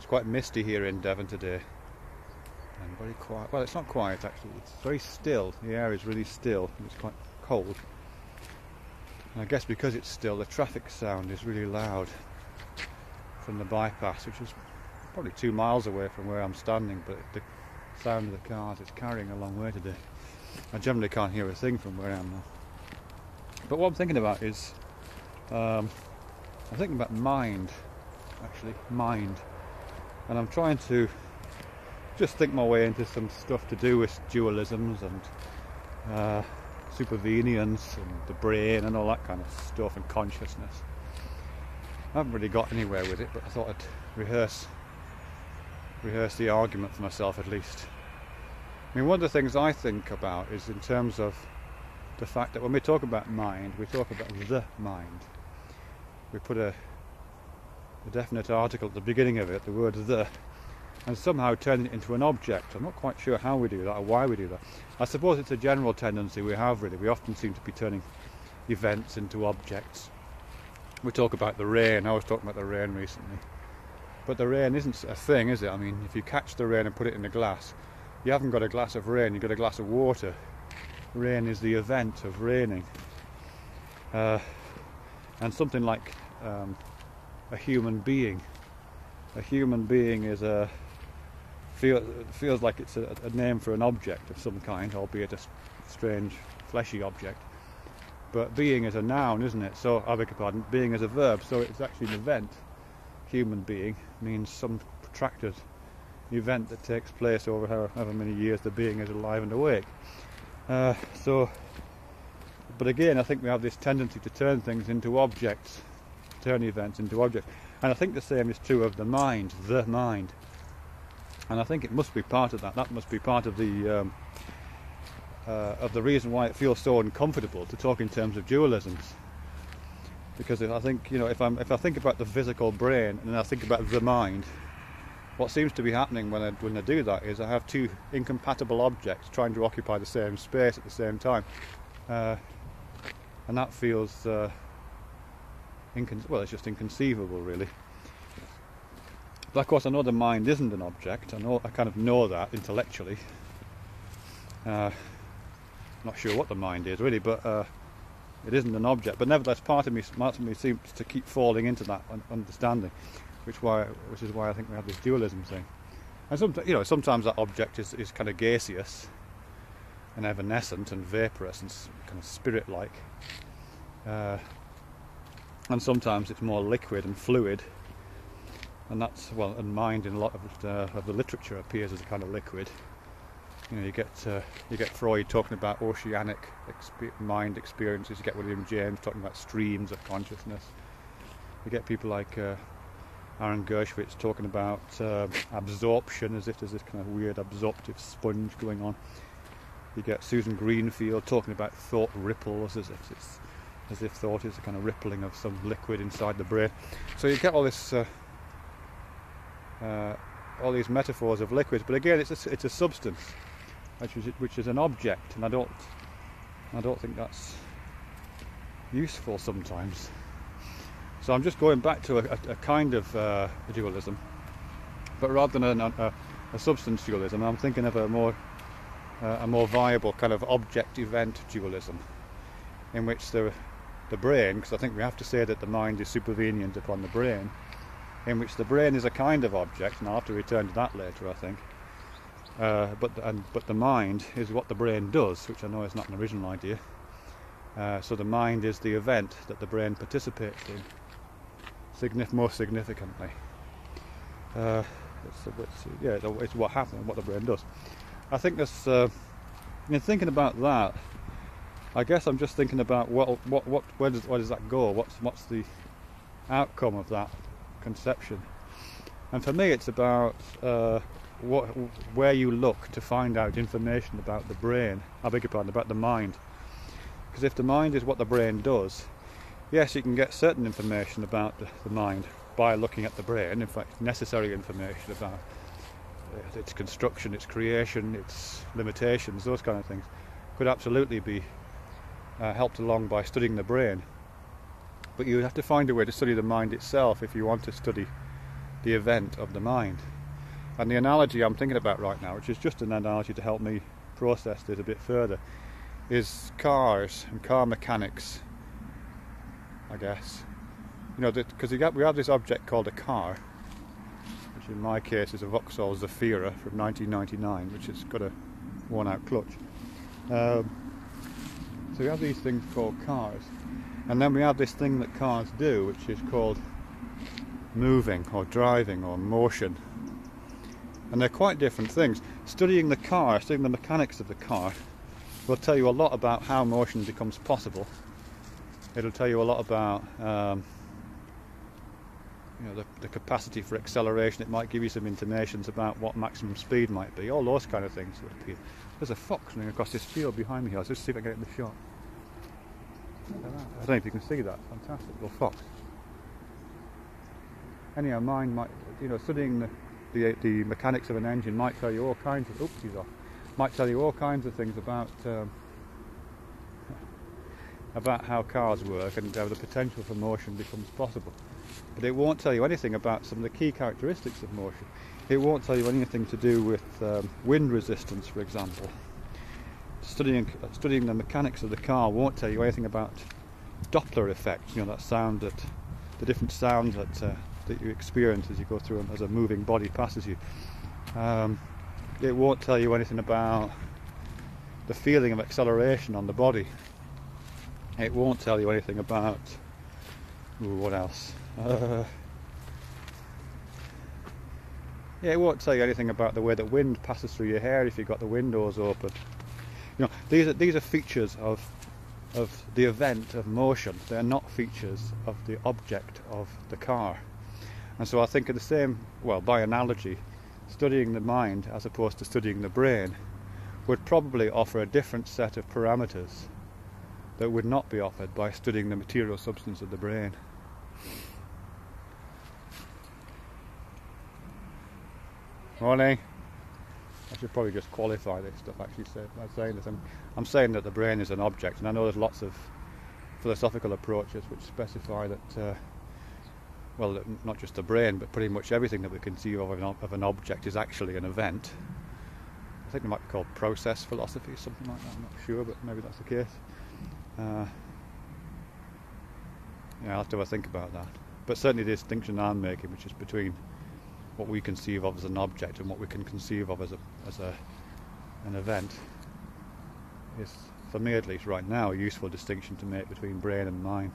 quite misty here in Devon today, and very quiet. Well, it's not quiet actually, it's very still. The air is really still, and it's quite cold. And I guess because it's still, the traffic sound is really loud from the bypass, which is probably 2 miles away from where I'm standing, but the sound of the cars is carrying a long way today. I generally can't hear a thing from where I am now. But what I'm thinking about is, I'm thinking about mind, actually, mind. And I'm trying to just think my way into some stuff to do with dualisms and supervenience and the brain and all that kind of stuff, and consciousness. I haven't really got anywhere with it, but I thought I'd rehearse the argument for myself at least. I mean, one of the things I think about is in terms of the fact that when we talk about mind, we talk about the mind. We put a definite article at the beginning of it, the word the, and somehow turn it into an object. I'm not quite sure how we do that or why we do that. I suppose it's a general tendency we have, really. We often seem to be turning events into objects. We talk about the rain. I was talking about the rain recently. But the rain isn't a thing, is it? I mean, if you catch the rain and put it in a glass, you haven't got a glass of rain, you've got a glass of water. Rain is the event of raining. And something like a human being. A human being is feels like it's a name for an object of some kind, albeit a strange, fleshy object. But being is a noun, isn't it? So, I beg your pardon, being is a verb, so it's actually an event. Human being means some protracted event that takes place over however many years the being is alive and awake. But again, I think we have this tendency to turn things into objects, turn events into objects. And I think the same is true of the mind, the mind. And I think it must be part of that. That must be part of the reason why it feels so uncomfortable to talk in terms of dualisms. Because I think, if I think about the physical brain and I think about the mind, what seems to be happening when I do that is I have two incompatible objects trying to occupy the same space at the same time, and that feels it's just inconceivable, really. But of course, I know the mind isn't an object. I kind of know that intellectually. Not sure what the mind is really, but it isn't an object. But nevertheless, part of me seems to keep falling into that understanding, which is why I think we have this dualism thing. And sometimes that object is kind of gaseous and evanescent and vaporous and kind of spirit-like, and sometimes it's more liquid and fluid. And and mind in a lot of the literature appears as a kind of liquid. You get Freud talking about oceanic mind experiences. You get William James talking about streams of consciousness. You get people like Aaron Gershwitz talking about absorption, as if there's this kind of weird absorptive sponge going on. You get Susan Greenfield talking about thought ripples, as if thought is a kind of rippling of some liquid inside the brain. So you get all this. All these metaphors of liquids, but again, it's a substance, which is an object, and I don't think that's useful sometimes. So I'm just going back to a kind of dualism, but rather than a substance dualism, I'm thinking of a more viable kind of object-event dualism, in which the brain, because I think we have to say that the mind is supervenient upon the brain, in which the brain is a kind of object, and I'll have to return to that later, I think. But the mind is what the brain does, which I know is not an original idea. So the mind is the event that the brain participates in, most significantly. It's what happens, what the brain does. I think this. In thinking about that, I guess I'm just thinking about where does that go? What's the outcome of that conception? And for me, it's about where you look to find out information about the brain. I beg your pardon, about the mind. Because if the mind is what the brain does, yes, you can get certain information about the mind by looking at the brain. In fact, necessary information about its construction, its creation, its limitations, those kind of things could absolutely be helped along by studying the brain. But you would have to find a way to study the mind itself if you want to study the event of the mind. And the analogy I'm thinking about right now, which is just an analogy to help me process this a bit further, is cars and car mechanics, I guess. You know, because we have this object called a car, which in my case is a Vauxhall Zafira from 1999, which has got a worn-out clutch. So we have these things called cars, and then we have this thing that cars do, which is called moving or driving or motion. And they're quite different things. Studying the car, studying the mechanics of the car, will tell you a lot about how motion becomes possible. It'll tell you a lot about the capacity for acceleration. It might give you some intimations about what maximum speed might be. All those kind of things would appear. There's a fox running across this field behind me here. Let's just see if I can get in the shot. Look at that. I don't know if you can see that. Fantastic little fox. Anyhow, mind might, studying the mechanics of an engine might tell you all kinds of. Oops, he's off. Might tell you all kinds of things about how cars work and how the potential for motion becomes possible. But it won't tell you anything about some of the key characteristics of motion. It won't tell you anything to do with wind resistance, for example. Studying the mechanics of the car won't tell you anything about Doppler effect. That sound the different sounds that you experience as you go through as a moving body passes you. It won't tell you anything about the feeling of acceleration on the body. It won't tell you anything about what else? It won't tell you anything about the way that wind passes through your hair if you've got the windows open. These are features of the event of motion. They're not features of the object of the car. And so I think by analogy, studying the mind as opposed to studying the brain would probably offer a different set of parameters that would not be offered by studying the material substance of the brain. Morning. I should probably just qualify this stuff actually by saying this. I'm saying that the brain is an object, and I know there's lots of philosophical approaches which specify that not just the brain, but pretty much everything that we conceive of an object is actually an event. I think it might be called process philosophy, something like that, I'm not sure, but maybe that's the case. I'll have to have a think about that. But certainly the distinction I'm making, which is between what we conceive of as an object and what we can conceive of as an event, is, for me at least right now, a useful distinction to make between brain and mind.